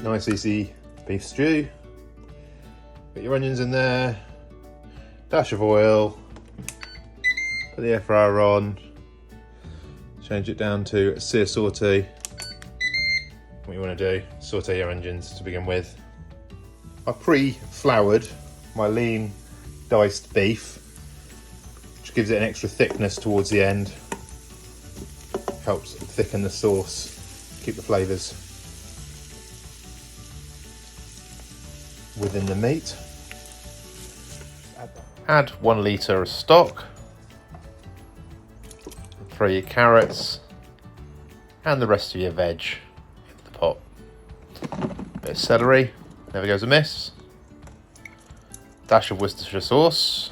Nice easy beef stew. Get your onions in there, dash of oil, put the air fryer on, change it down to sear saute. What you want to do, saute your onions to begin with. I've pre-floured my lean diced beef, which gives it an extra thickness towards the end. Helps thicken the sauce, keep the flavours within the meat. Add 1 litre of stock, throw your carrots and the rest of your veg into the pot. Bit of celery, never goes amiss. Dash of Worcestershire sauce.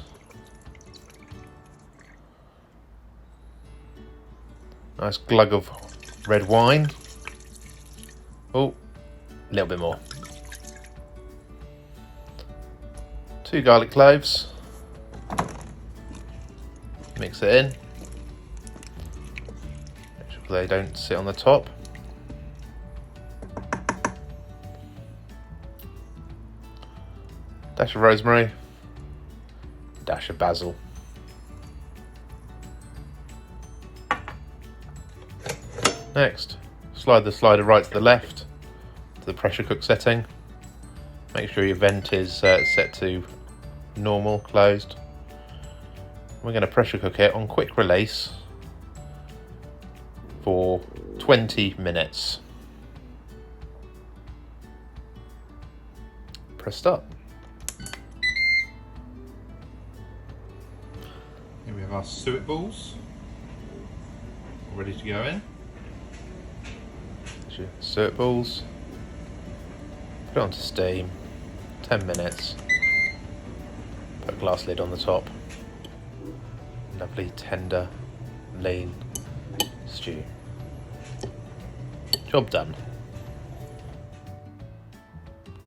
Nice glug of red wine. Oh, a little bit more. 2 garlic cloves. Mix it in. Make sure they don't sit on the top. Dash of rosemary. Dash of basil. Next, slide the slider right to the left to the pressure cook setting. Make sure your vent is set to normal, closed. We're going to pressure cook it on quick release for 20 minutes. Press start. Here we have our suet balls ready to go in. Suet balls, put it onto steam, 10 minutes, put a glass lid on the top. Lovely tender, lean stew. Job done.